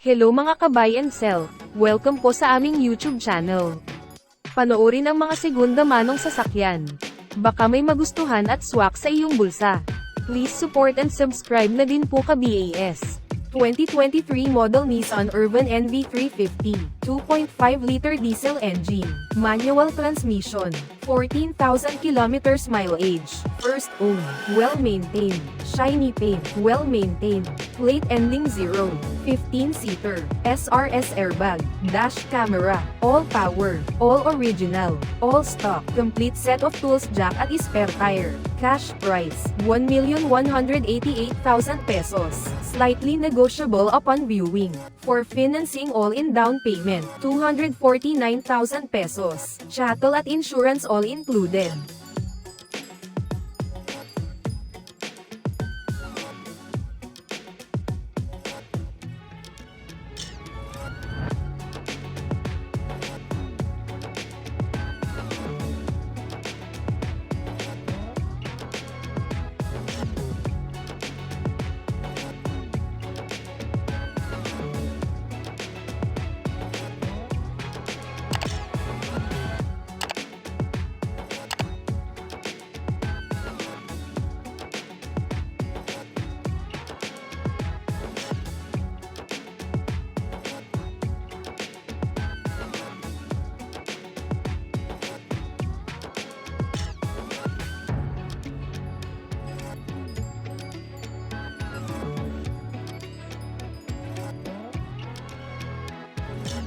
Hello mga ka-buy and sell, welcome po sa aming YouTube channel. Panoorin ang mga segunda manong sasakyan. Baka may magustuhan at swak sa iyong bulsa. Please support and subscribe na din po ka-BAS. 2023 model Nissan Urvan NV350, 2.5-liter diesel engine, manual transmission, 14,000 kilometers mileage, first owned, well-maintained, shiny paint, well-maintained, plate ending 0, 15-seater, SRS airbag, dash camera, all power, all original, all stock, complete set of tools jack at spare tire, cash price, 1,188,000 pesos, slightly negotiable upon viewing, for financing all-in down payment, 249,000 pesos, chattel at insurance all included.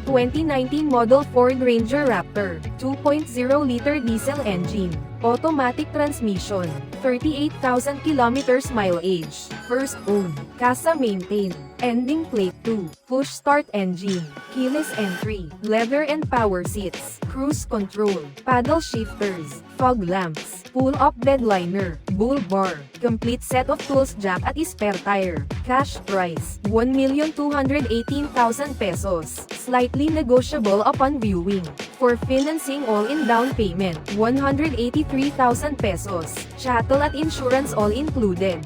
/ 2019 model Ford Ranger Raptor, 2.0-liter diesel engine, automatic transmission, 38,000 kilometers mileage, first owned, casa maintained, ending plate 2, push start engine, keyless entry, leather and power seats, cruise control, paddle shifters, fog lamps, pull-up bed liner, bull bar, complete set of tools jack at spare tire, cash price, 1,218,000 pesos, slightly negotiable upon viewing, for financing all-in down payment, 183,000 pesos, chattel at insurance all included.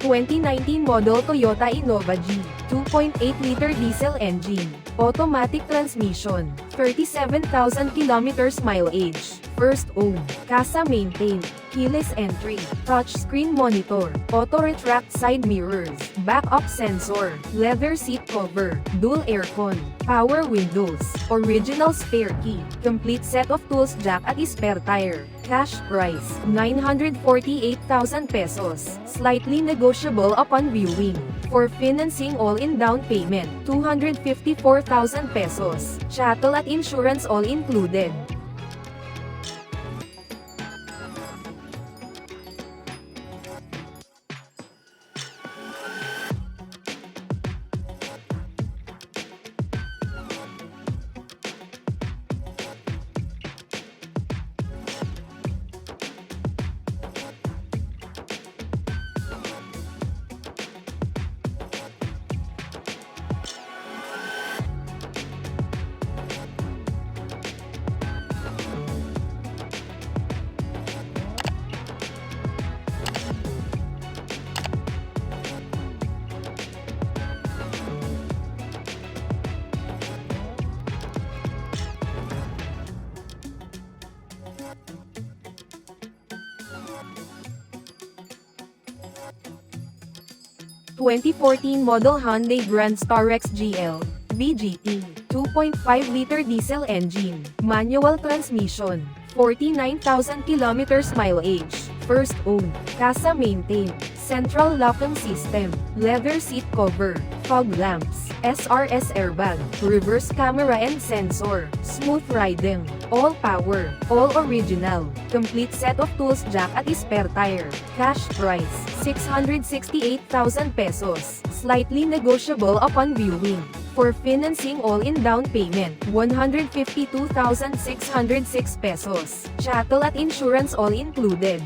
/ 2019 model Toyota Innova G, 2.8-liter diesel engine, automatic transmission, 37,000 kilometers mileage, first owned, casa maintained, keyless entry, touchscreen monitor, auto-retract side mirrors, backup sensor, leather seat cover, dual aircon, power windows, original spare key, complete set of tools jack at spare tire, cash price, 948,000 pesos, slightly negotiable upon viewing, for financing all-in down payment, 254,000 pesos, chattel at insurance all included. / 2014 model Hyundai Starex GL, VGT, 2.5-liter diesel engine, manual transmission, 49,000 kilometers mileage, first owned, casa maintained, central locking system, leather seat cover, fog lamps, SRS airbag, reverse camera and sensor, smooth riding, all power, all original, complete set of tools jack at spare tire. Cash price, 668,000 pesos, slightly negotiable upon viewing. For financing all-in down payment, 152,606 pesos. Chattel at insurance all included.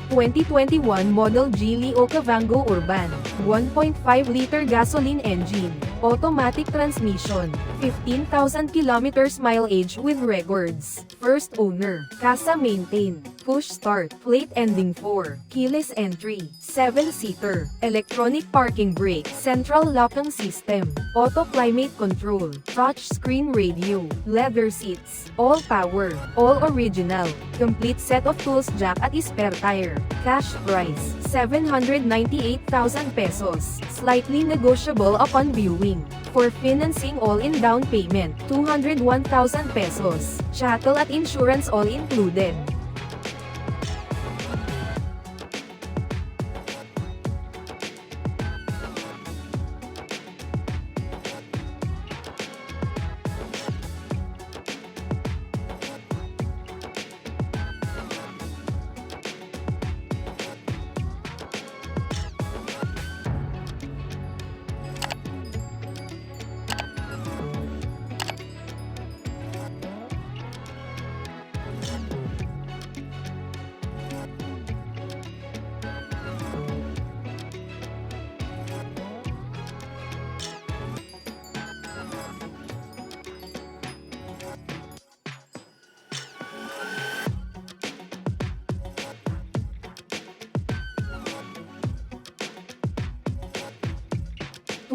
(2021) model Geely Okavango Urban, 1.5-liter gasoline engine, automatic transmission, 15,000 kilometers mileage with records, first owner, casa maintain, push start, plate ending 4, keyless entry, 7-seater, electronic parking brake, central locking system, auto climate control, touch screen radio, leather seats, all power, all original, complete set of tools jack at spare tire. Cash price, 798,000 pesos, slightly negotiable upon viewing. For financing all-in down payment, 201,000 pesos, chattel at insurance all included.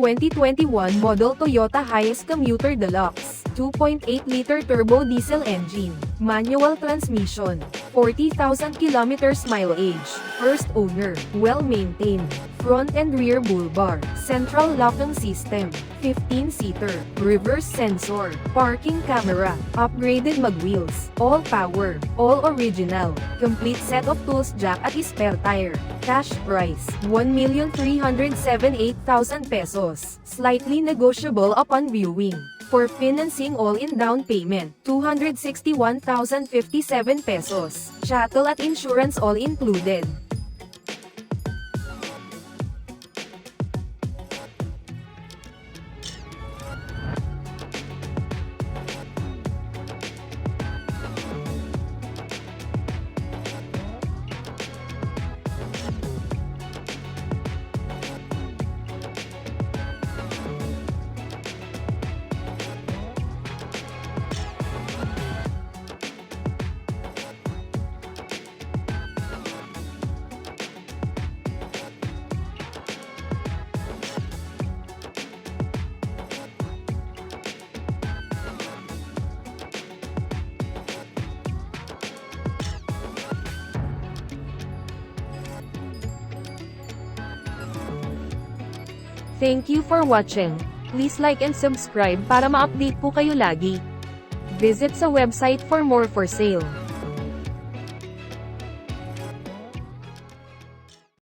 (2021) model Toyota Hiace Commuter Deluxe, 2.8-liter turbo diesel engine, manual transmission, 40,000 kilometers mileage, first owner, well-maintained, front and rear bull bar, central locking system, 15-seater, reverse sensor, parking camera, upgraded magwheels, all power, all original, complete set of tools jack at spare tire. Cash price, 1,378,000 pesos, slightly negotiable upon viewing. For financing all-in down payment, 261,057 pesos, chattel at insurance all included. Thank you for watching. Please like and subscribe para ma-update po kayo lagi. Visit sa website for more for sale.